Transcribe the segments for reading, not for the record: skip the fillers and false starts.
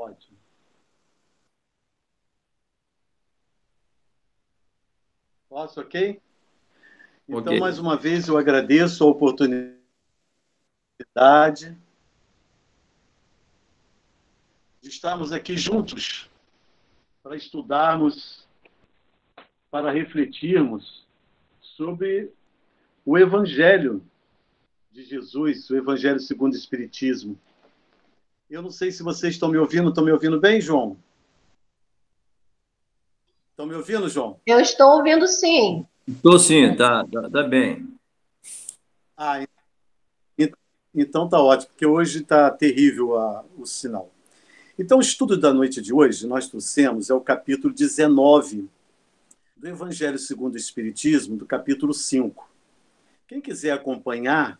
Ótimo. Posso, ok? Ok. Então, mais uma vez, eu agradeço a oportunidade de estarmos aqui juntos para estudarmos, para refletirmos sobre o Evangelho de Jesus, o Evangelho segundo o Espiritismo. Eu não sei se vocês estão me ouvindo bem, João? Estão me ouvindo, João? Eu estou ouvindo sim. Estou sim, tá bem. Ah, então tá ótimo, porque hoje está terrível o sinal. Então, o estudo da noite de hoje, nós trouxemos, é o capítulo 19 do Evangelho segundo o Espiritismo, do capítulo 5. Quem quiser acompanhar,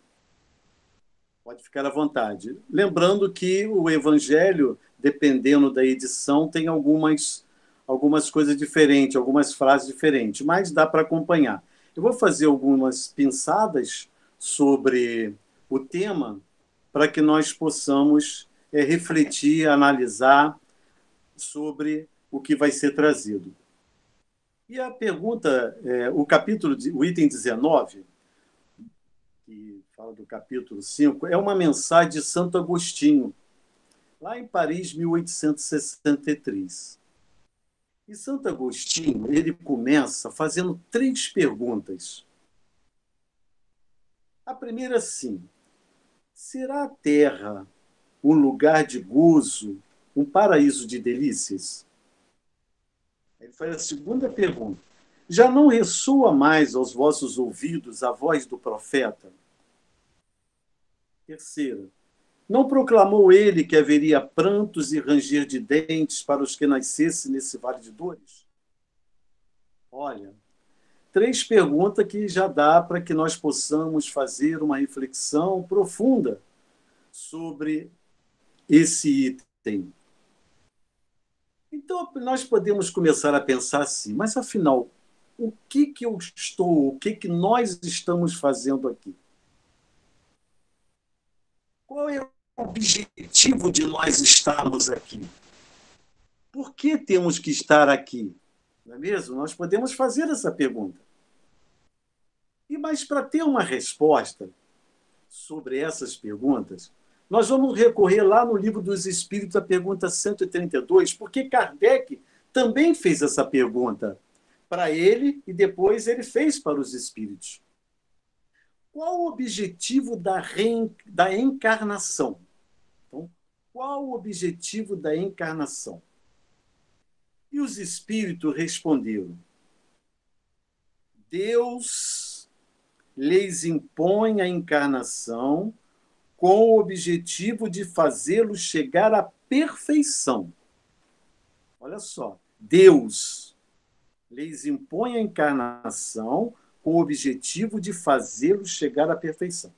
pode ficar à vontade. Lembrando que o Evangelho, dependendo da edição, tem algumas coisas diferentes, algumas frases diferentes, mas dá para acompanhar. Eu vou fazer algumas pinçadas sobre o tema para que nós possamos refletir, analisar sobre o que vai ser trazido. E a pergunta, o item 19, que fala do capítulo 5, é uma mensagem de Santo Agostinho, lá em Paris, 1863. E Santo Agostinho, ele começa fazendo 3 perguntas. A primeira, sim, será a Terra um lugar de gozo, um paraíso de delícias? Ele faz a segunda pergunta. Já não ressoa mais aos vossos ouvidos a voz do profeta? Terceira, não proclamou ele que haveria prantos e ranger de dentes para os que nascessem nesse vale de dores? Olha, 3 perguntas que já dá para que nós possamos fazer uma reflexão profunda sobre esse item. Então, nós podemos começar a pensar assim, mas afinal, o que nós estamos fazendo aqui? Qual é o objetivo de nós estarmos aqui? Por que temos que estar aqui? Não é mesmo? Nós podemos fazer essa pergunta. Mas para ter uma resposta sobre essas perguntas, nós vamos recorrer lá no Livro dos Espíritos, a pergunta 132, porque Kardec também fez essa pergunta para ele e depois ele fez para os espíritos. Qual o objetivo da encarnação? Então, qual o objetivo da encarnação? E os espíritos responderam: Deus lhes impõe a encarnação com o objetivo de fazê-los chegar à perfeição. Olha só, Deus lhes impõe a encarnação com o objetivo de fazê-los chegar à perfeição.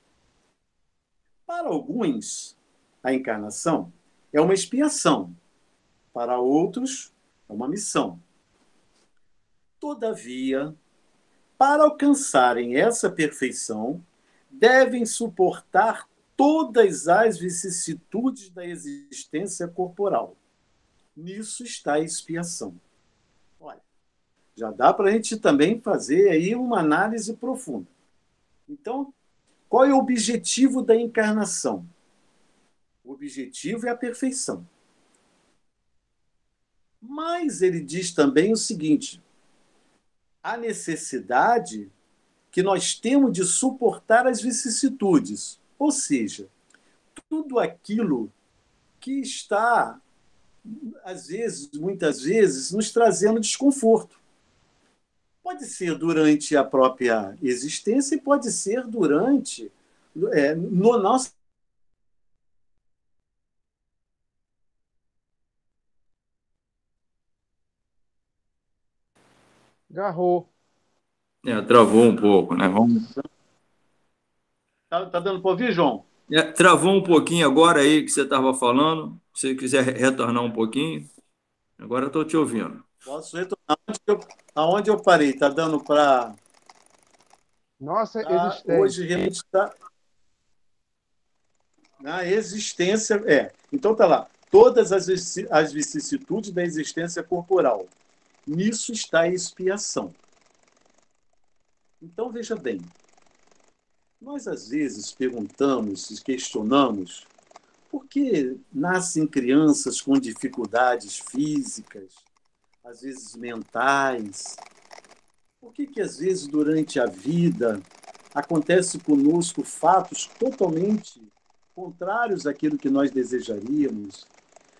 Para alguns, a encarnação é uma expiação, para outros, é uma missão. Todavia, para alcançarem essa perfeição, devem suportar todas as vicissitudes da existência corporal. Nisso está a expiação. Olha, já dá para a gente também fazer aí uma análise profunda. Então, qual é o objetivo da encarnação? O objetivo é a perfeição. Mas ele diz também o seguinte: a necessidade que nós temos de suportar as vicissitudes, ou seja, tudo aquilo que está, às vezes, muitas vezes, nos trazendo desconforto. Pode ser durante a própria existência e pode ser durante no nosso. Garrou. Travou um pouco, né? Tá dando para ouvir, João? Travou um pouquinho agora aí que você estava falando. Se você quiser retornar um pouquinho, agora eu estou te ouvindo. Posso retornar aonde eu parei? Está dando para. Nossa Hoje existência. realmente está na existência. Então tá lá. todas as vicissitudes da existência corporal. Nisso está a expiação. Então, veja bem, nós às vezes perguntamos e questionamos por que nascem crianças com dificuldades físicas, às vezes mentais? Por que às vezes durante a vida acontece conosco fatos totalmente contrários àquilo que nós desejaríamos?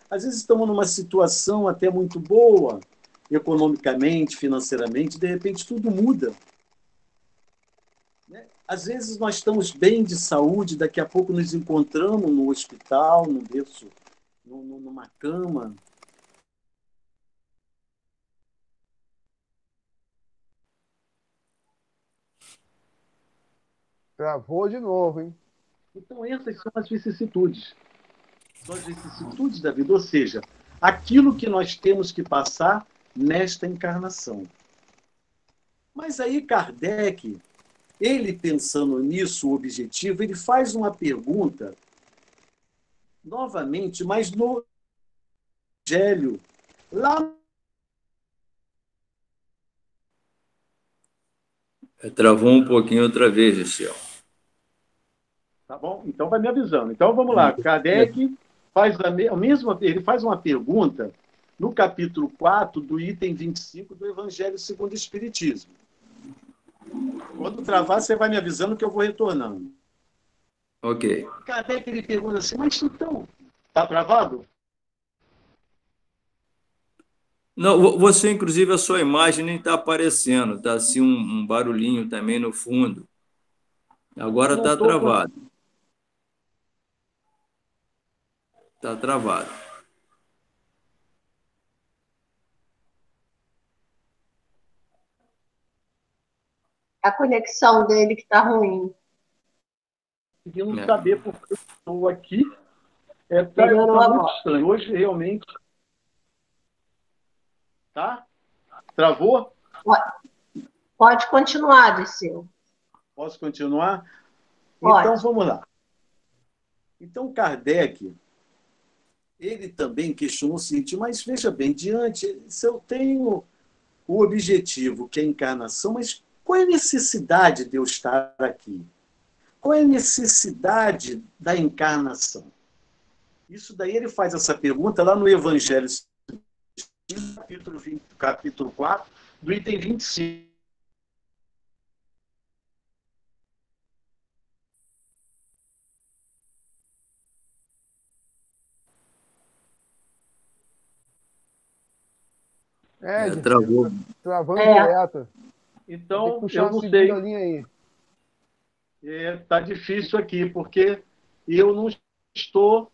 Às vezes estamos numa situação até muito boa, economicamente, financeiramente, de repente tudo muda. Às vezes nós estamos bem de saúde, daqui a pouco nos encontramos no hospital, num berço, numa cama. Travou de novo, hein? Então essas são as vicissitudes. São as vicissitudes da vida, ou seja, aquilo que nós temos que passar nesta encarnação. Mas aí Kardec, ele pensando nisso, o objetivo, ele faz uma pergunta, novamente, mas no Evangelho, lá... Travou um pouquinho outra vez, Gisele. Tá bom? Então vai me avisando. Então vamos lá. Kardec faz ele faz uma pergunta no capítulo 4 do item 25 do Evangelho segundo o Espiritismo. Quando travar, você vai me avisando que eu vou retornando. Ok. Kardec ele pergunta assim, mas então, tá travado? Não, você, inclusive, a sua imagem nem está aparecendo, está assim um barulhinho também no fundo. Agora está travado. Está travado. A conexão dele que está ruim. Conseguindo saber porque eu estou aqui. Tá muito estranho. Hoje, realmente... Tá? Travou? Pode continuar, Dirceu. Posso continuar? Pode. Então, vamos lá. Então, Kardec, ele também questionou o seguinte, mas veja bem, se eu tenho o objetivo, que é a encarnação, mas qual é a necessidade de eu estar aqui? Qual é a necessidade da encarnação? Isso daí ele faz essa pergunta lá no Evangelho, capítulo 4, do item 25. Travou. Travando direto. Então, puxar eu não uma sei. linha aí. Tá difícil aqui, porque eu não estou...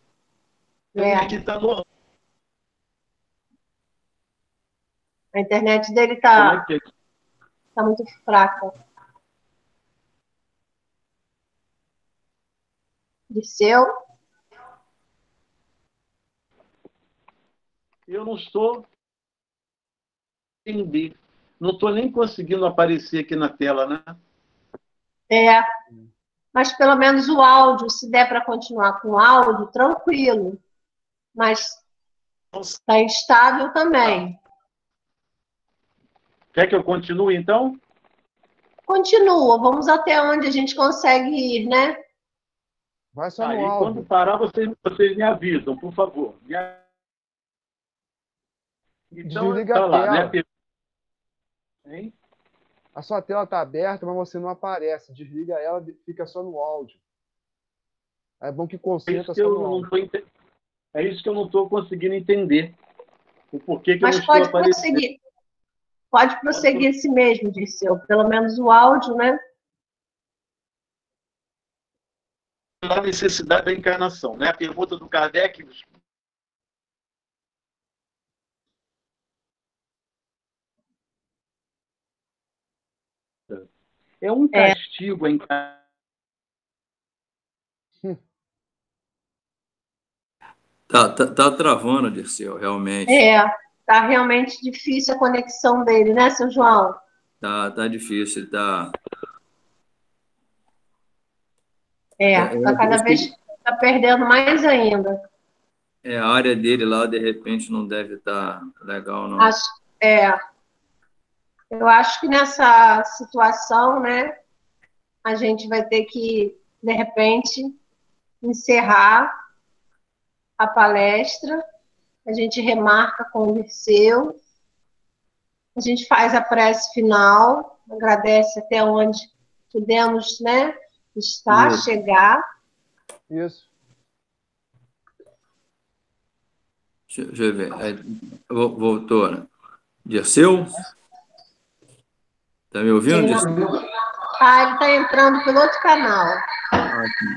Aqui está no... A internet dele está é muito fraca. Dirceu? Eu não estou... Não estou nem conseguindo aparecer aqui na tela, né? Mas pelo menos o áudio, se der para continuar com o áudio, tranquilo. Mas está instável também. Quer que eu continue, então? Continua, vamos até onde a gente consegue ir, né? Vai só no Aí, áudio. quando parar, vocês me avisam, por favor. Então, Desliga tá a lá, tela. né? Hein? A sua tela está aberta, mas você não aparece. Desliga ela, fica só no áudio. É bom que concentra só no áudio. É isso que eu não estou conseguindo entender. O porquê que Mas eu não estou aparecendo. Prosseguir. Pode prosseguir esse mesmo, Dirceu. Pelo menos o áudio, né? A necessidade da encarnação, né? A pergunta do Kardec... É um castigo a encarnação. Tá travando, Dirceu, realmente. Tá realmente difícil a conexão dele, né, seu João? Tá difícil, tá Cada vez tá perdendo mais ainda. A área dele lá, de repente, não deve estar legal, não. Acho, é, eu acho que nessa situação, né, a gente vai ter que, de repente, encerrar a palestra, a gente remarca com o Dirceu, a gente faz a prece final, agradece até onde pudemos, né, estar, Isso. chegar. Isso. Deixa eu ver. Voltou, né? Dirceu? Está me ouvindo, Ele Dirceu? ele está entrando pelo outro canal. Sim.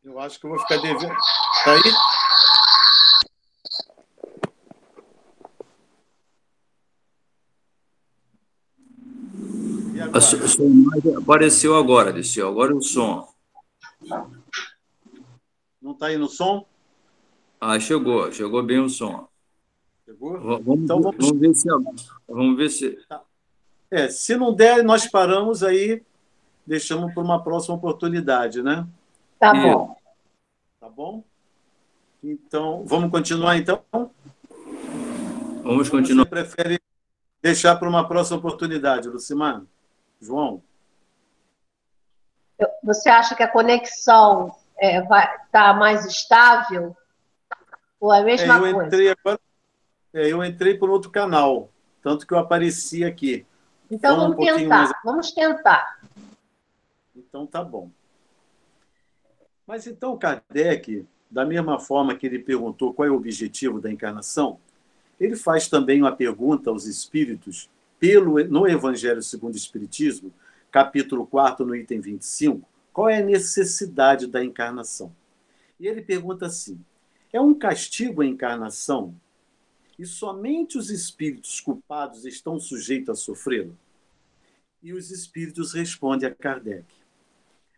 Eu acho que eu vou ficar devendo. Tá aí? E A agora? sua imagem apareceu agora, Dirceu. Agora o som. Não está aí no som? Chegou bem o som. Chegou? Vamos, Então vamos. vamos ver se vamos ver se. Se não der, nós paramos aí, deixamos para uma próxima oportunidade, né? Tá Isso. bom. Tá bom? Então, vamos continuar então? Vamos Ou continuar. você prefere deixar para uma próxima oportunidade, Lucimar? João? Você acha que a conexão vai estar mais estável? Ou é a mesma coisa? Eu entrei por outro canal, tanto que eu apareci aqui. Então Vamos um vamos pouquinho tentar, mais. vamos tentar. Então tá bom. Mas então Kardec, da mesma forma que ele perguntou qual é o objetivo da encarnação, ele faz também uma pergunta aos espíritos no Evangelho segundo o Espiritismo, capítulo 4, no item 25, qual é a necessidade da encarnação? E ele pergunta assim: é um castigo a encarnação e somente os espíritos culpados estão sujeitos a sofrê-lo? E os espíritos respondem a Kardec: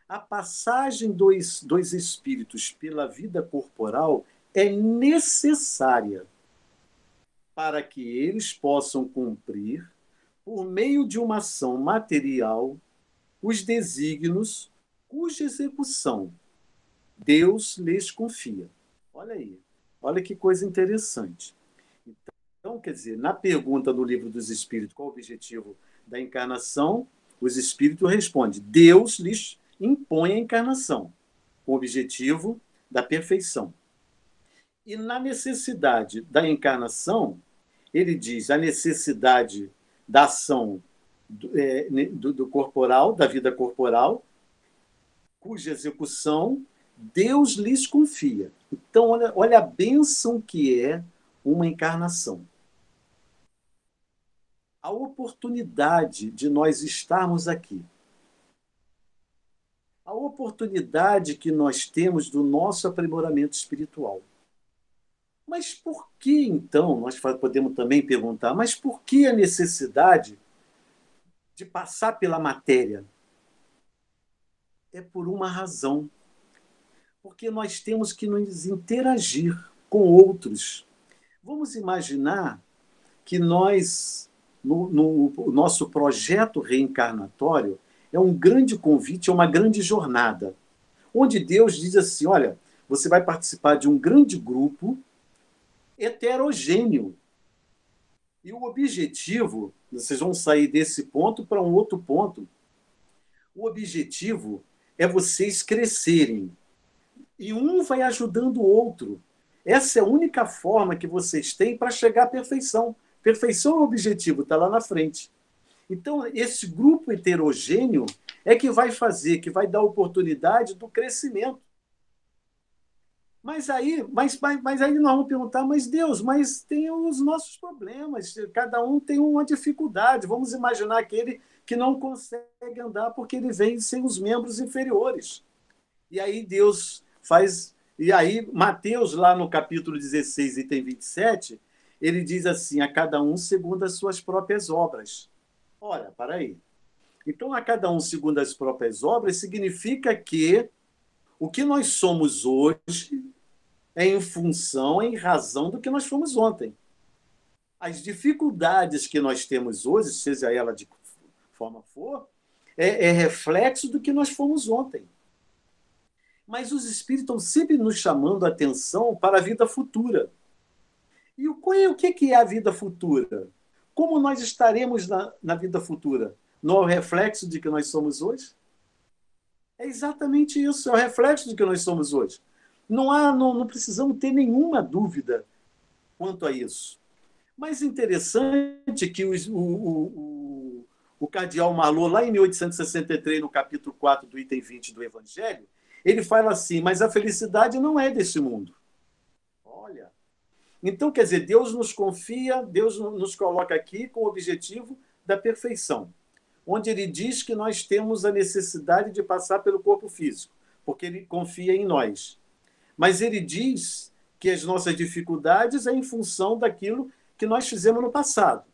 a passagem dos espíritos pela vida corporal é necessária para que eles possam cumprir, por meio de uma ação material, os desígnios cuja execução Deus lhes confia. Olha aí, olha que coisa interessante. Então, quer dizer, na pergunta do Livro dos Espíritos, qual o objetivo da encarnação, os espíritos respondem: Deus lhes impõe a encarnação, com o objetivo da perfeição. E na necessidade da encarnação, ele diz a necessidade da ação do corporal, da vida corporal, cuja execução Deus lhes confia. Então, olha a bênção que é uma encarnação. A oportunidade de nós estarmos aqui. A oportunidade que nós temos do nosso aprimoramento espiritual. Mas por que, então, nós podemos também perguntar, mas por que a necessidade de passar pela matéria? É por uma razão. Porque nós temos que nos interagir com outros. Vamos imaginar que nós, no nosso projeto reencarnatório, é um grande convite, é uma grande jornada, onde Deus diz assim: olha, você vai participar de um grande grupo heterogêneo. E o objetivo, vocês vão sair desse ponto para um outro ponto. O objetivo é vocês crescerem. E um vai ajudando o outro. Essa é a única forma que vocês têm para chegar à perfeição. Perfeição é o objetivo, está lá na frente. Então, esse grupo heterogêneo é que vai fazer, que vai dar oportunidade do crescimento. Mas aí nós vamos perguntar, mas Deus, mas tem os nossos problemas, cada um tem uma dificuldade. Vamos imaginar aquele que não consegue andar porque ele vem sem os membros inferiores. E aí Deus faz... E aí Mateus, lá no capítulo 16, item 27, ele diz assim: a cada um segundo as suas próprias obras. Olha, para aí. Então, a cada um segundo as próprias obras significa que o que nós somos hoje é em função, em razão do que nós fomos ontem. As dificuldades que nós temos hoje, seja ela de forma for, é reflexo do que nós fomos ontem. Mas os espíritos estão sempre nos chamando a atenção para a vida futura. E o que é a vida futura? Como nós estaremos na vida futura? Não é o reflexo de que nós somos hoje? É exatamente isso, é o reflexo de que nós somos hoje. Não precisamos ter nenhuma dúvida quanto a isso. Mas interessante que o cardeal Marlot, lá em 1863, no capítulo 4 do item 20 do Evangelho, ele fala assim, mas a felicidade não é desse mundo. Olha. Então, quer dizer, Deus nos confia, Deus nos coloca aqui com o objetivo da perfeição, onde ele diz que nós temos a necessidade de passar pelo corpo físico, porque ele confia em nós. Mas ele diz que as nossas dificuldades é em função daquilo que nós fizemos no passado,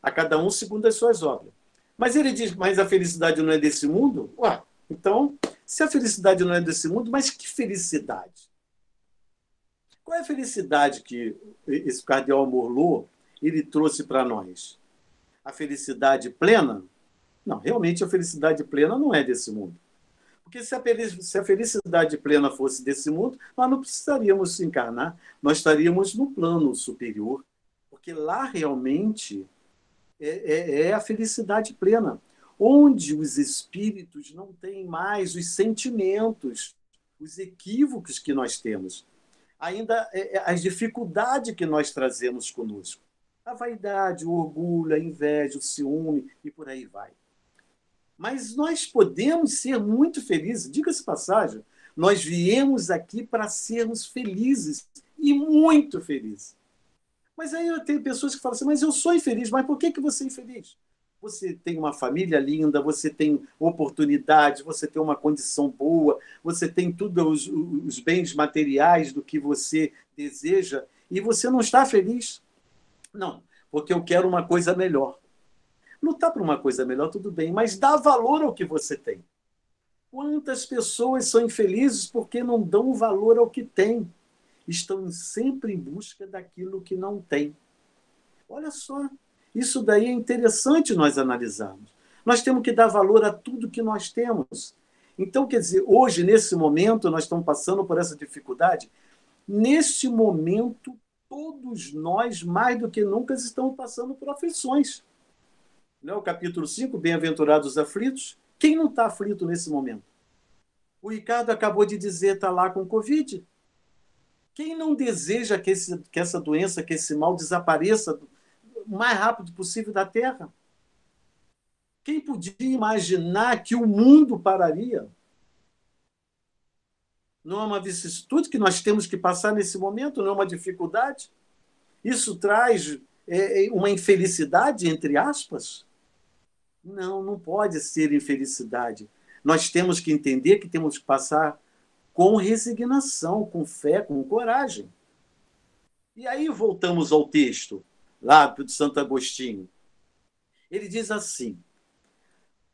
a cada um segundo as suas obras. Mas ele diz, mas a felicidade não é desse mundo? Ué, então, se a felicidade não é desse mundo, mas que felicidade? Qual é a felicidade que esse cardeal Marlot ele trouxe para nós? A felicidade plena? Não, realmente a felicidade plena não é desse mundo. Porque se a felicidade plena fosse desse mundo, nós não precisaríamos encarnar, nós estaríamos no plano superior, porque lá realmente é a felicidade plena, onde os espíritos não têm mais os sentimentos, os equívocos que nós temos, ainda as dificuldades que nós trazemos conosco, a vaidade, o orgulho, a inveja, o ciúme e por aí vai. Mas nós podemos ser muito felizes. Diga-se passagem, nós viemos aqui para sermos felizes e muito felizes. Mas aí eu tenho pessoas que falam assim, mas eu sou infeliz. Mas por que você é infeliz? Você tem uma família linda, você tem oportunidade, você tem uma condição boa, você tem todos os bens materiais do que você deseja e você não está feliz? Não, porque eu quero uma coisa melhor. Lutar por uma coisa melhor, tudo bem, mas dá valor ao que você tem. Quantas pessoas são infelizes porque não dão valor ao que têm? Estão sempre em busca daquilo que não têm. Olha só, isso daí é interessante nós analisarmos. Nós temos que dar valor a tudo que nós temos. Então, quer dizer, hoje, nesse momento, nós estamos passando por essa dificuldade. Neste momento, todos nós, mais do que nunca, estamos passando por aflições. O capítulo 5, Bem-aventurados os aflitos. Quem não está aflito nesse momento? O Ricardo acabou de dizer, está lá com Covid. Quem não deseja que essa doença, que esse mal desapareça o mais rápido possível da Terra? Quem podia imaginar que o mundo pararia? Não é uma vicissitude que nós temos que passar nesse momento? Não é uma dificuldade? Isso traz uma infelicidade, entre aspas? Não pode ser infelicidade. Nós temos que entender que temos que passar com resignação, com fé, com coragem. E aí voltamos ao texto, lá do Santo Agostinho. Ele diz assim,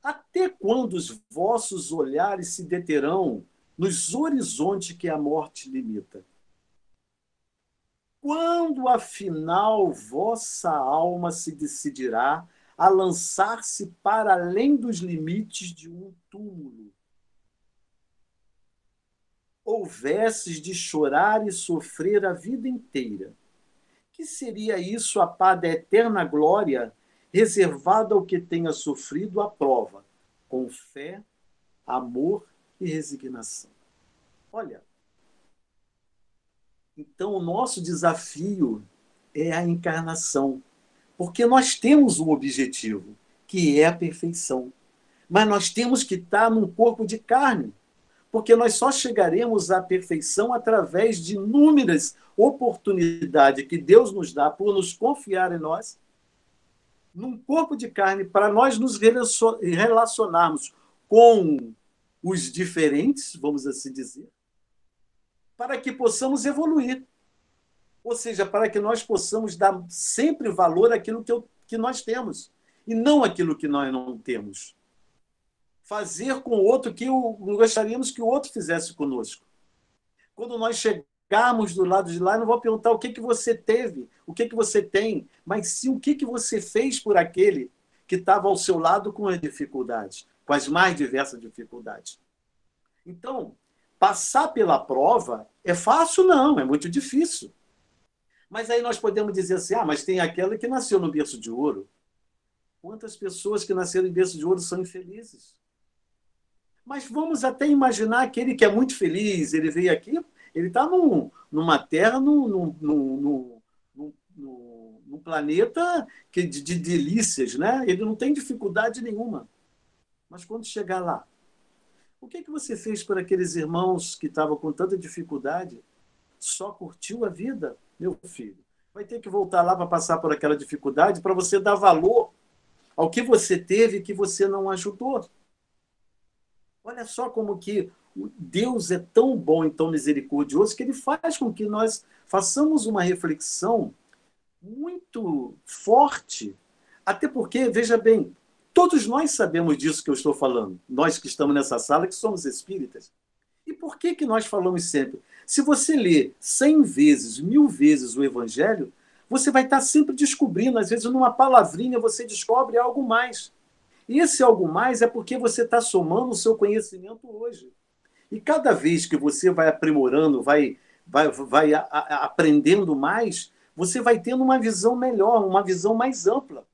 até quando os vossos olhares se deterão nos horizontes que a morte limita? Quando, afinal, vossa alma se decidirá a lançar-se para além dos limites de um túmulo? Houvesses de chorar e sofrer a vida inteira, que seria isso a pá da eterna glória reservada ao que tenha sofrido a prova, com fé, amor e resignação? Olha, então o nosso desafio é a encarnação, porque nós temos um objetivo, que é a perfeição. Mas nós temos que estar num corpo de carne, porque nós só chegaremos à perfeição através de inúmeras oportunidades que Deus nos dá por nos confiar em nós, num corpo de carne, para nós nos relacionarmos com os diferentes, vamos assim dizer, para que possamos evoluir. Ou seja, para que nós possamos dar sempre valor àquilo que nós temos, e não àquilo que nós não temos. Fazer com o outro que gostaríamos que o outro fizesse conosco. Quando nós chegarmos do lado de lá, não vou perguntar o que que você teve, o que que você tem, mas sim o que que você fez por aquele que estava ao seu lado com as dificuldades, com as mais diversas dificuldades. Então, passar pela prova é fácil? Não, é muito difícil. Mas aí nós podemos dizer assim, mas tem aquela que nasceu no berço de ouro. Quantas pessoas que nasceram em berço de ouro são infelizes? Mas vamos até imaginar aquele que é muito feliz, ele veio aqui, ele está numa terra, num planeta de delícias, né? Ele não tem dificuldade nenhuma. Mas quando chegar lá, o que você fez por aqueles irmãos que estavam com tanta dificuldade? Só curtiu a vida, meu filho? Vai ter que voltar lá para passar por aquela dificuldade para você dar valor ao que você teve e que você não ajudou. Olha só como que Deus é tão bom e tão misericordioso que ele faz com que nós façamos uma reflexão muito forte. Até porque, veja bem, todos nós sabemos disso que eu estou falando. Nós que estamos nessa sala, que somos espíritas. E por que que nós falamos sempre? Se você lê 100 vezes, 1000 vezes o Evangelho, você vai estar sempre descobrindo. Às vezes, numa palavrinha, você descobre algo mais. E esse algo mais é porque você está somando o seu conhecimento hoje. E cada vez que você vai aprimorando, vai aprendendo mais, você vai tendo uma visão melhor, uma visão mais ampla.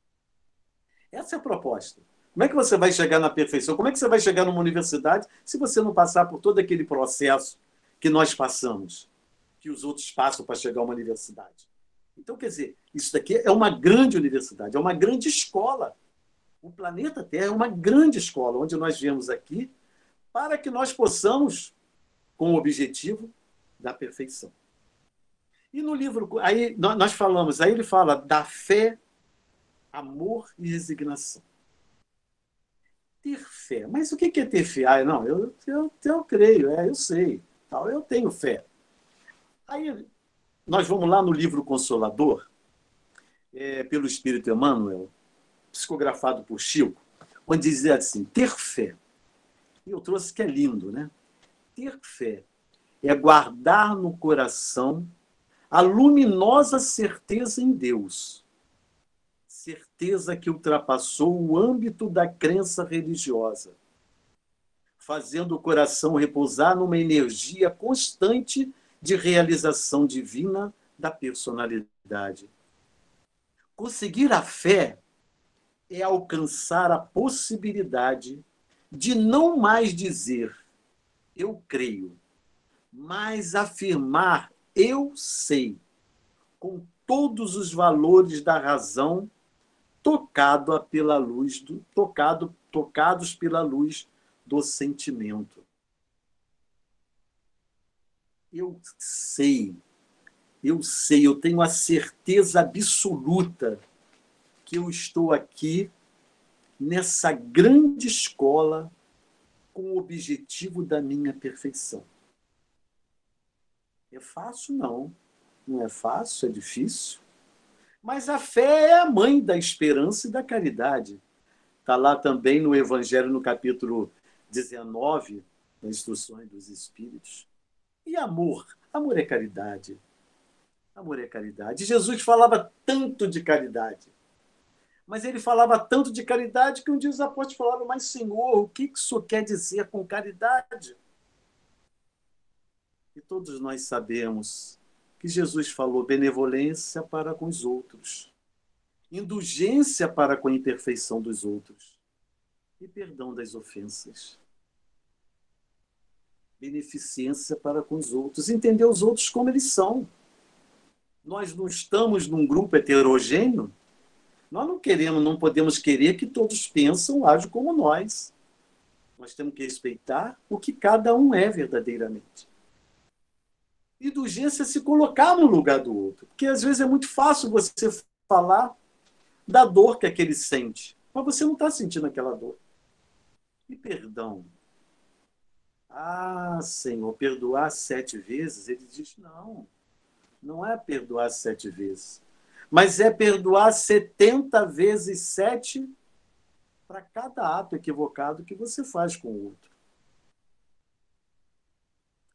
Essa é a proposta. Como é que você vai chegar na perfeição? Como é que você vai chegar numa universidade se você não passar por todo aquele processo que nós passamos, que os outros passam para chegar a uma universidade? Então, quer dizer, isso daqui é uma grande universidade, é uma grande escola. O planeta Terra é uma grande escola, onde nós viemos aqui para que nós possamos, com o objetivo da perfeição. E no livro, aí nós falamos, aí ele fala da fé, amor e resignação. Ter fé. Mas o que é ter fé? Não, eu creio, eu sei, eu tenho fé. Aí nós vamos lá no livro Consolador, pelo Espírito Emmanuel, psicografado por Chico, onde dizia assim, ter fé. E eu trouxe que é lindo, né? Ter fé é guardar no coração a luminosa certeza em Deus, certeza que ultrapassou o âmbito da crença religiosa, fazendo o coração repousar numa energia constante de realização divina da personalidade. Conseguir a fé é alcançar a possibilidade de não mais dizer eu creio, mas afirmar eu sei, com todos os valores da razão tocados pela luz do sentimento. Eu sei, eu tenho a certeza absoluta que eu estou aqui nessa grande escola com o objetivo da minha perfeição. É fácil? Não. Não é fácil, é difícil. Mas a fé é a mãe da esperança e da caridade. Está lá também no Evangelho, no capítulo 19, nas Instruções dos Espíritos. E amor? Amor é caridade. Amor é caridade. Jesus falava tanto de caridade. Mas ele falava tanto de caridade que um dia os apóstolos falaram, mas Senhor, o que isso quer dizer com caridade? E todos nós sabemos que Jesus falou benevolência para com os outros, indulgência para com a imperfeição dos outros e perdão das ofensas. Beneficência para com os outros, entender os outros como eles são. Nós não estamos num grupo heterogêneo, nós não podemos querer que todos pensam, agem como nós. Nós temos que respeitar o que cada um é verdadeiramente. Indulgência é se colocar no lugar do outro. Porque às vezes é muito fácil você falar da dor que aquele sente, mas você não está sentindo aquela dor. E perdão? Senhor, perdoar 7 vezes? Ele diz, não é perdoar 7 vezes, mas é perdoar 70 vezes 7 para cada ato equivocado que você faz com o outro.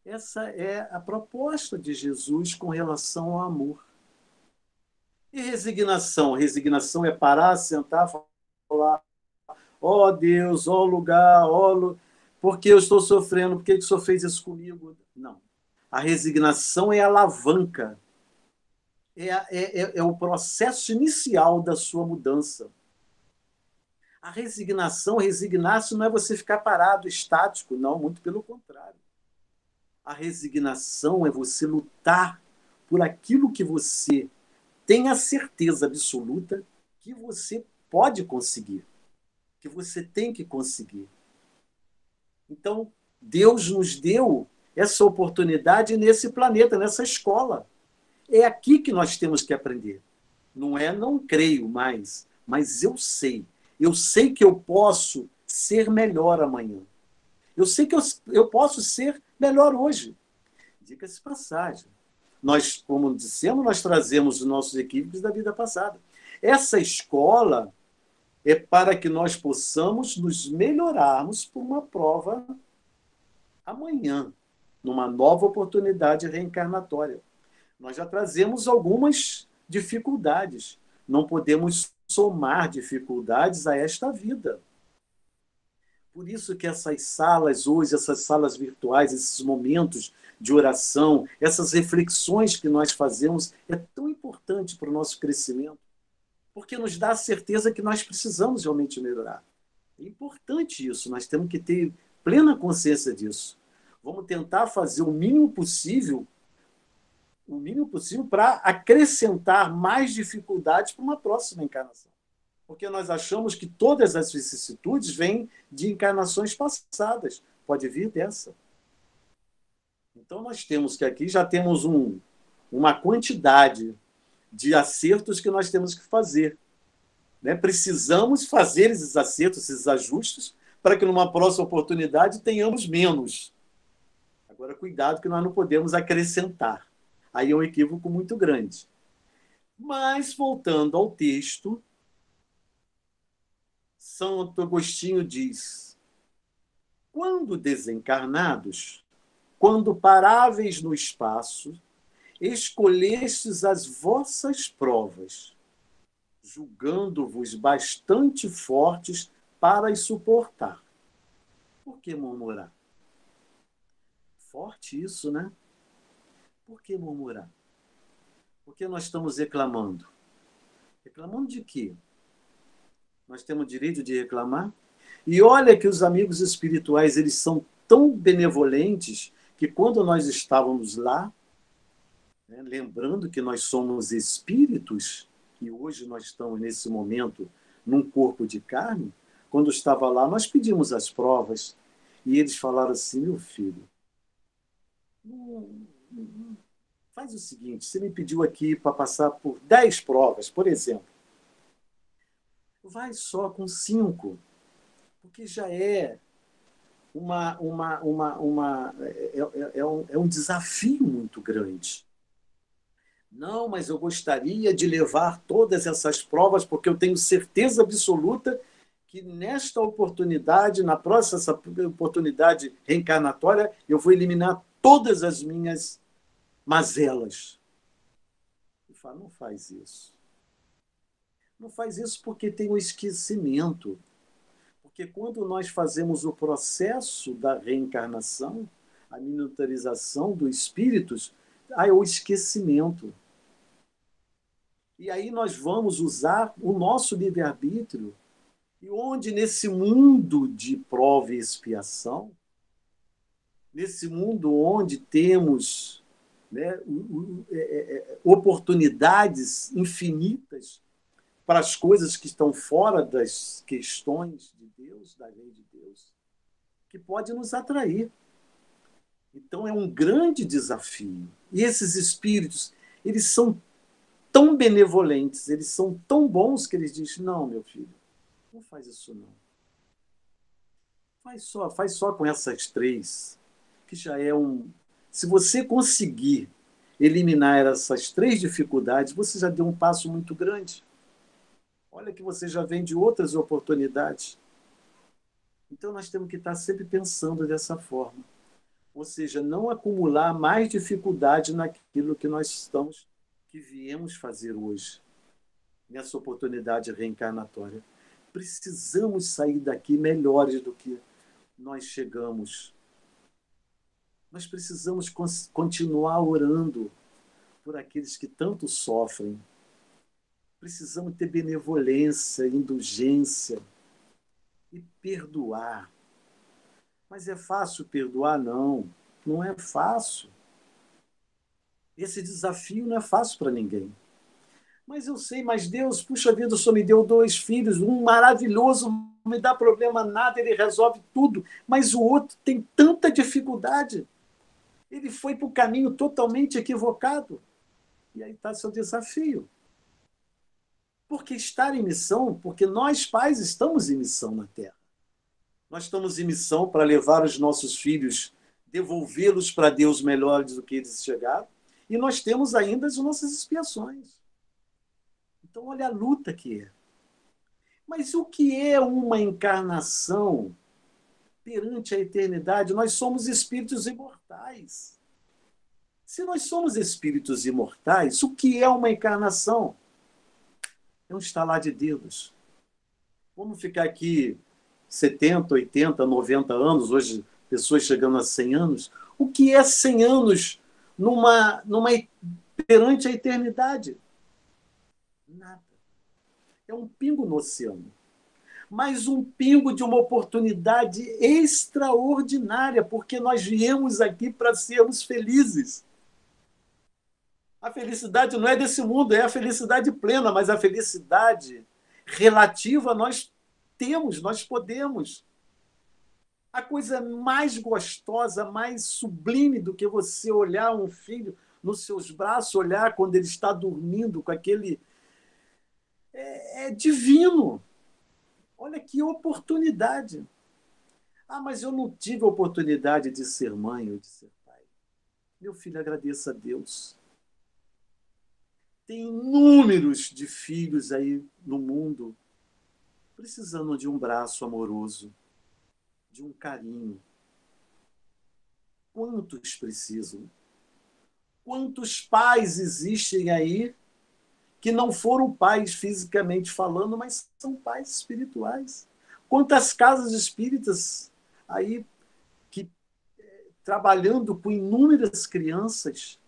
Essa é a proposta de Jesus com relação ao amor. E resignação? Resignação é parar, sentar, falar: ó Deus, ó lugar, por que eu estou sofrendo? Por que o Senhor fez isso comigo? Não. A resignação é a alavanca, é o processo inicial da sua mudança. A resignação, resignar-se não é você ficar parado, estático, não, muito pelo contrário. A resignação é você lutar por aquilo que você tem a certeza absoluta que você pode conseguir, que você tem que conseguir. Então, Deus nos deu essa oportunidade nesse planeta, nessa escola. É aqui que nós temos que aprender. Não é não creio mais, mas eu sei. Eu sei que eu posso ser melhor amanhã. Eu sei que eu posso ser melhor hoje. Diga-se passagem. Nós, como dissemos, nós trazemos os nossos equívocos da vida passada. Essa escola é para que nós possamos nos melhorarmos por uma prova amanhã, numa nova oportunidade reencarnatória. Nós já trazemos algumas dificuldades. Não podemos somar dificuldades a esta vida. Por isso que essas salas hoje, essas salas virtuais, esses momentos de oração, essas reflexões que nós fazemos, é tão importante para o nosso crescimento, porque nos dá a certeza que nós precisamos realmente melhorar. É importante isso, nós temos que ter plena consciência disso. Vamos tentar fazer o mínimo possível para acrescentar mais dificuldades para uma próxima encarnação. Porque nós achamos que todas as vicissitudes vêm de encarnações passadas. Pode vir dessa. Então, nós temos que aqui já temos uma quantidade de acertos que nós temos que fazer. Né? Precisamos fazer esses acertos, esses ajustes, para que numa próxima oportunidade tenhamos menos. Agora, cuidado que nós não podemos acrescentar. Aí é um equívoco muito grande. Mas, voltando ao texto, Santo Agostinho diz: quando desencarnados, quando paráveis no espaço, escolhestes as vossas provas, julgando-vos bastante fortes para as suportar. Por que murmurar? Forte isso, né? Por que murmurar? Por que nós estamos reclamando? Reclamando de quê? Nós temos o direito de reclamar? E olha que os amigos espirituais, eles são tão benevolentes que quando nós estávamos lá, né, lembrando que nós somos espíritos, e hoje nós estamos nesse momento num corpo de carne, quando estava lá, nós pedimos as provas, e eles falaram assim: meu filho, faz o seguinte, você me pediu aqui para passar por 10 provas, por exemplo. Vai só com 5, porque já é um desafio muito grande. Não, mas eu gostaria de levar todas essas provas, porque eu tenho certeza absoluta que nesta oportunidade, na próxima oportunidade reencarnatória, eu vou eliminar todas as minhas mazelas. E fala: não faz isso. Não faz isso porque tem o esquecimento. Porque quando nós fazemos o processo da reencarnação, a miniaturização dos espíritos, é o esquecimento. E aí nós vamos usar o nosso livre-arbítrio, e onde nesse mundo de prova e expiação, nesse mundo onde temos, né, oportunidades infinitas para as coisas que estão fora das questões de Deus, da lei de Deus, que pode nos atrair. Então é um grande desafio. E esses espíritos, eles são tão benevolentes, eles são tão bons que eles dizem: não, meu filho, não faz isso não. Faz só com essas 3, que já é um... Se você conseguir eliminar essas 3 dificuldades, você já deu um passo muito grande. Olha que você já vem de outras oportunidades. Então nós temos que estar sempre pensando dessa forma. Ou seja, não acumular mais dificuldade naquilo que viemos fazer hoje, nessa oportunidade reencarnatória. Precisamos sair daqui melhores do que nós chegamos. Nós precisamos continuar orando por aqueles que tanto sofrem. Precisamos ter benevolência, indulgência e perdoar. Mas é fácil perdoar? Não. Não é fácil. Esse desafio não é fácil para ninguém. Mas eu sei, mas Deus, puxa vida, o Senhor me deu 2 filhos, um maravilhoso, não me dá problema nada, ele resolve tudo. Mas o outro tem tanta dificuldade. Ele foi para o caminho totalmente equivocado. E aí está seu desafio. Porque estar em missão, porque nós pais estamos em missão na Terra. Nós estamos em missão para levar os nossos filhos, devolvê-los para Deus melhores do que eles chegaram. E nós temos ainda as nossas expiações. Então, olha a luta que é. Mas o que é uma encarnação perante a eternidade? Nós somos espíritos imortais. Se nós somos espíritos imortais, o que é uma encarnação? É um estalar de dedos. Vamos ficar aqui 70, 80, 90 anos, hoje pessoas chegando a 100 anos. O que é 100 anos perante a eternidade? Nada. É um pingo no oceano. Mas um pingo de uma oportunidade extraordinária, porque nós viemos aqui para sermos felizes. A felicidade não é desse mundo, é a felicidade plena, mas a felicidade relativa nós temos, nós podemos. A coisa mais gostosa, mais sublime do que você olhar um filho nos seus braços, olhar quando ele está dormindo com aquele... É divino. Olha que oportunidade. Ah, mas eu não tive a oportunidade de ser mãe ou de ser pai. Meu filho, agradeça a Deus. Tem inúmeros de filhos aí no mundo precisando de um braço amoroso, de um carinho. Quantos precisam? Quantos pais existem aí que não foram pais fisicamente falando, mas são pais espirituais? Quantas casas espíritas aí que trabalhando com inúmeras crianças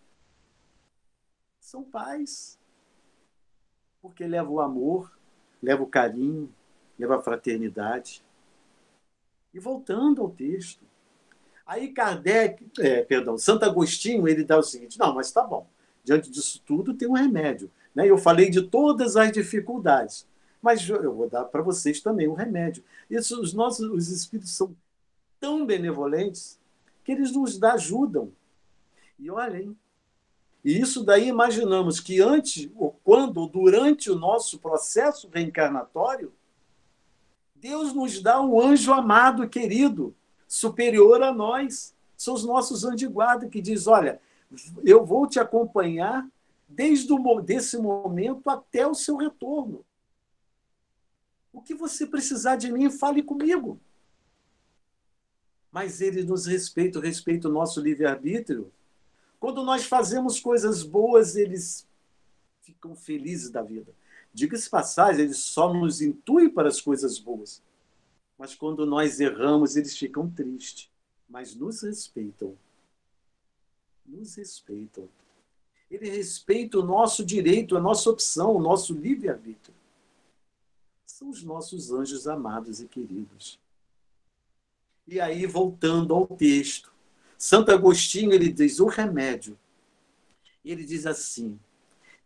são pais, porque leva o amor, leva o carinho, leva a fraternidade. E voltando ao texto, aí Santo Agostinho, ele dá o seguinte: não, mas tá bom, diante disso tudo tem um remédio, né? Eu falei de todas as dificuldades, mas eu vou dar para vocês também um remédio. Os espíritos são tão benevolentes que eles nos ajudam. E olhem, e isso daí imaginamos que antes, ou quando, ou durante o nosso processo reencarnatório, Deus nos dá um anjo amado e querido, superior a nós. São os nossos anjos de guarda que diz: olha, eu vou te acompanhar desde desse momento até o seu retorno. O que você precisar de mim, fale comigo. Mas ele nos respeita o nosso livre-arbítrio. Quando nós fazemos coisas boas, eles ficam felizes da vida. Diga-se passagem, eles só nos intuem para as coisas boas. Mas quando nós erramos, eles ficam tristes. Mas nos respeitam. Nos respeitam. Ele respeita o nosso direito, a nossa opção, o nosso livre-arbítrio. São os nossos anjos amados e queridos. E aí, voltando ao texto, Santo Agostinho, ele diz o remédio. Ele diz assim: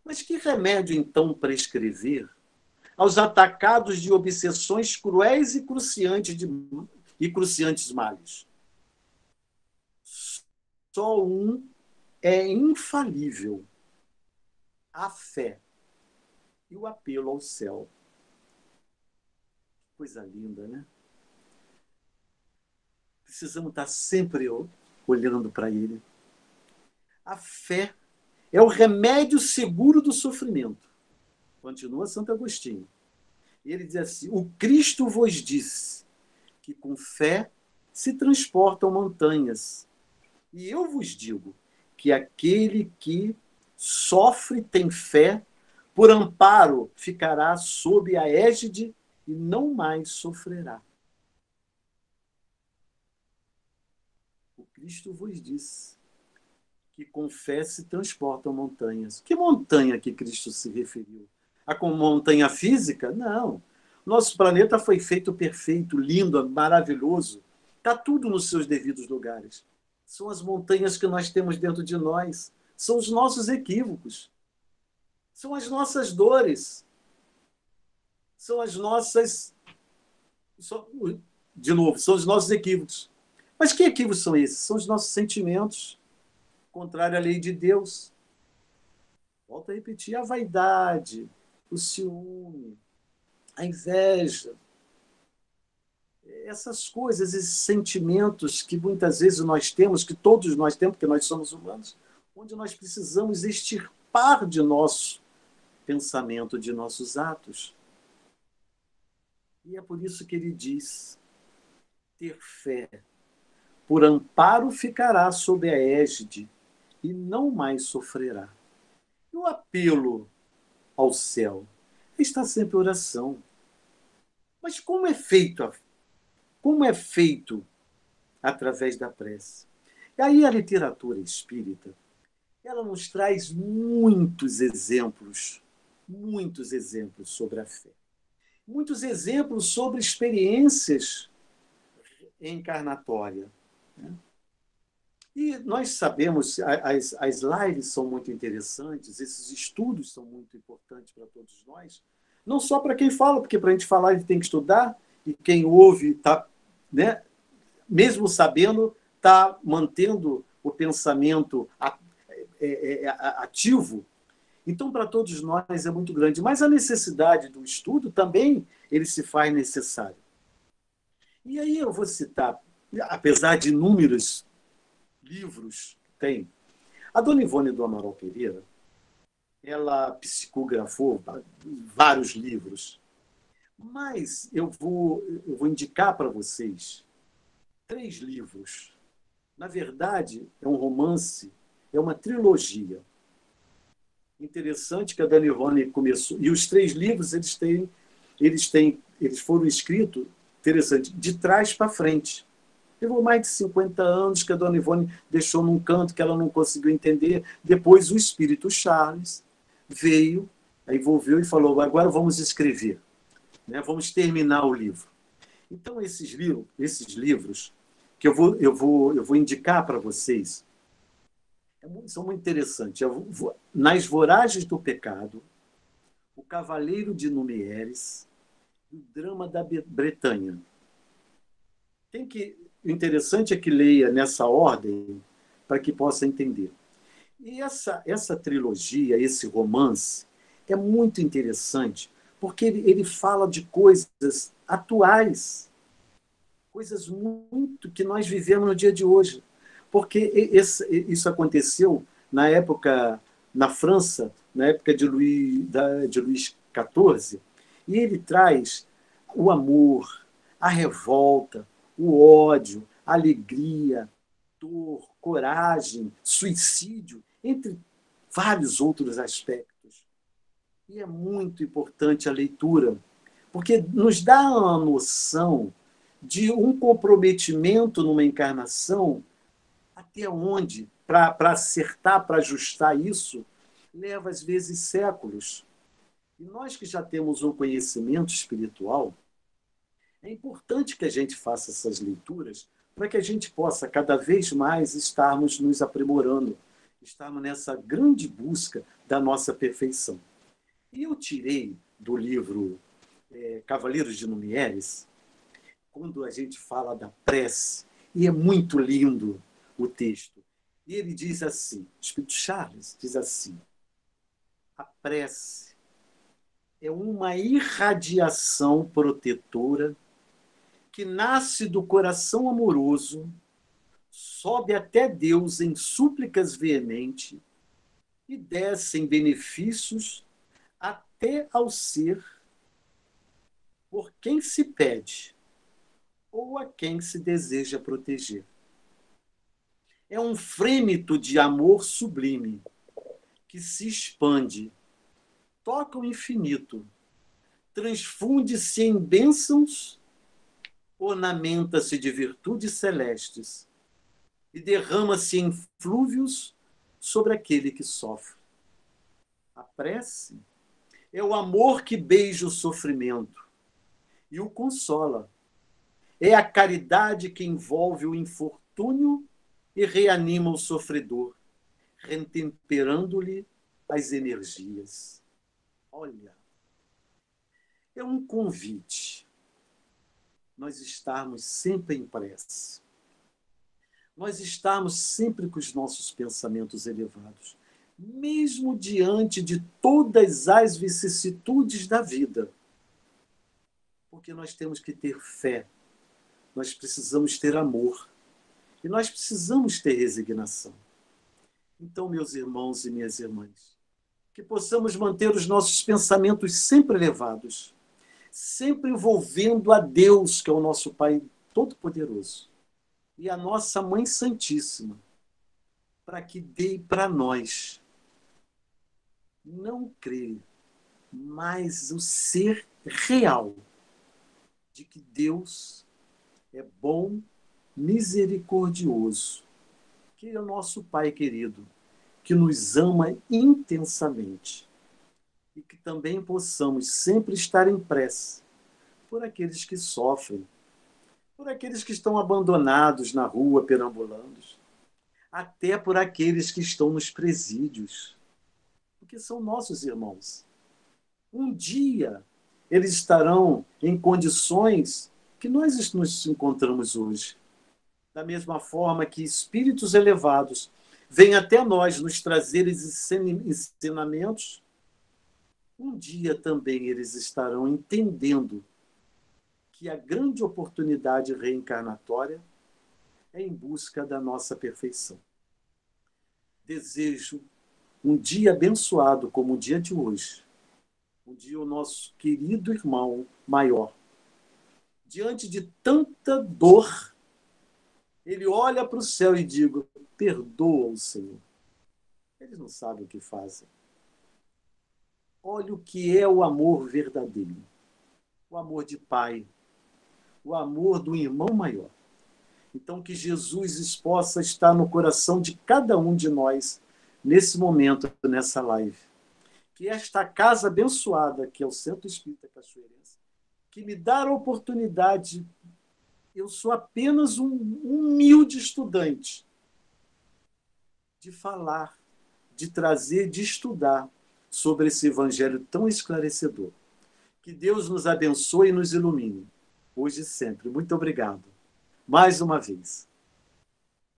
mas que remédio, então, prescrever aos atacados de obsessões cruéis e cruciantes males? Só um é infalível: a fé e o apelo ao céu. Coisa linda, né? Precisamos estar sempre olhando para ele. A fé é o remédio seguro do sofrimento. Continua Santo Agostinho. Ele diz assim: o Cristo vos disse que com fé se transportam montanhas, E eu vos digo que aquele que sofre tem fé, por amparo ficará sob a égide e não mais sofrerá. O Cristo vos disse que com fé se transportam montanhas. Que montanha que Cristo se referiu? A montanha física? Não. Nosso planeta foi feito perfeito, lindo, maravilhoso. Está tudo nos seus devidos lugares. São as montanhas que nós temos dentro de nós. São os nossos equívocos. São as nossas dores. São as nossas... De novo, são os nossos equívocos. Mas que equívocos são esses? São os nossos sentimentos, contrário à lei de Deus. Volto a repetir, a vaidade, o ciúme, a inveja, essas coisas, esses sentimentos que muitas vezes nós temos, que todos nós temos, porque nós somos humanos, onde nós precisamos extirpar de nosso pensamento, de nossos atos. E é por isso que ele diz, ter fé, por amparo ficará sob a égide e não mais sofrerá. E o apelo ao céu está sempre oração. Mas como é feito? Como é feito através da prece? E aí a literatura espírita, ela nos traz muitos exemplos sobre a fé. Muitos exemplos sobre experiências encarnatórias. Né? E nós sabemos, as lives são muito interessantes, esses estudos são muito importantes para todos nós, não só para quem fala, porque para a gente falar a gente tem que estudar, e quem ouve está, né, mesmo sabendo, está mantendo o pensamento ativo. Então, para todos nós é muito grande. Mas a necessidade do estudo também ele se faz necessário. E aí eu vou citar, apesar de inúmeros livros que tem, a dona Ivone do Amaral Pereira, ela psicografou vários livros, mas eu vou indicar para vocês 3 livros. Na verdade, é um romance, é uma trilogia. Interessante que a dona Ivone começou. E os 3 livros eles foram escritos, interessante, de trás para frente. Levou mais de 50 anos que a dona Ivone deixou num canto que ela não conseguiu entender. Depois o espírito Charles veio, envolveu e falou, agora vamos escrever, né? Vamos terminar o livro. Então, esses livros que eu vou indicar para vocês são muito interessantes. Nas Voragens do Pecado, O Cavaleiro de Numieres e O Drama da Bretanha. O interessante é que leia nessa ordem para que possa entender. E essa trilogia, esse romance, é muito interessante porque ele fala de coisas atuais, coisas muito que nós vivemos no dia de hoje. Porque isso aconteceu na época, na França, na época de Luís XIV, e ele traz o amor, a revolta, o ódio, a alegria, dor, coragem, suicídio, entre vários outros aspectos. E é muito importante a leitura, porque nos dá uma noção de um comprometimento numa encarnação até onde, para acertar, para ajustar isso, leva às vezes séculos. E nós que já temos um conhecimento espiritual, é importante que a gente faça essas leituras para que a gente possa cada vez mais estarmos nos aprimorando, estarmos nessa grande busca da nossa perfeição. E eu tirei do livro Cavaleiros de Numieres, quando a gente fala da prece, e é muito lindo o texto. E ele diz assim, o Espírito Charles diz assim, a prece é uma irradiação protetora que nasce do coração amoroso, sobe até Deus em súplicas veementes e desce em benefícios até ao ser por quem se pede ou a quem se deseja proteger. É um frêmito de amor sublime que se expande, toca o infinito, transfunde-se em bênçãos, ornamenta-se de virtudes celestes e derrama-se em flúvios sobre aquele que sofre. A prece é o amor que beija o sofrimento e o consola. É a caridade que envolve o infortúnio e reanima o sofredor, retemperando-lhe as energias. Olha, é um convite nós estarmos sempre em prece. Nós estarmos sempre com os nossos pensamentos elevados, mesmo diante de todas as vicissitudes da vida. Porque nós temos que ter fé, nós precisamos ter amor e nós precisamos ter resignação. Então, meus irmãos e minhas irmãs, que possamos manter os nossos pensamentos sempre elevados, sempre envolvendo a Deus, que é o nosso Pai Todo-Poderoso, e a nossa Mãe Santíssima, para que dê para nós não crer, mas o ser real de que Deus é bom, misericordioso, que é o nosso Pai querido, que nos ama intensamente e que também possamos sempre estar em prece por aqueles que sofrem, por aqueles que estão abandonados na rua, perambulando, até por aqueles que estão nos presídios, porque são nossos irmãos. Um dia eles estarão em condições que nós nos encontramos hoje. Da mesma forma que espíritos elevados vêm até nós nos trazer esses ensinamentos, um dia também eles estarão entendendo que a grande oportunidade reencarnatória é em busca da nossa perfeição. Desejo um dia abençoado como o dia de hoje, um dia o nosso querido irmão maior, diante de tanta dor, ele olha para o céu e diz: perdoa o Senhor. Eles não sabem o que fazem. Olha o que é o amor verdadeiro. O amor de pai. O amor do irmão maior. Então, que Jesus possa estar no coração de cada um de nós, nesse momento, nessa live. Que esta casa abençoada, que é o Centro Espírita Cachoeirense, que me dá a oportunidade, eu sou apenas um humilde estudante, de falar, de trazer, de estudar sobre esse evangelho tão esclarecedor. Que Deus nos abençoe e nos ilumine, hoje e sempre. Muito obrigado. Mais uma vez.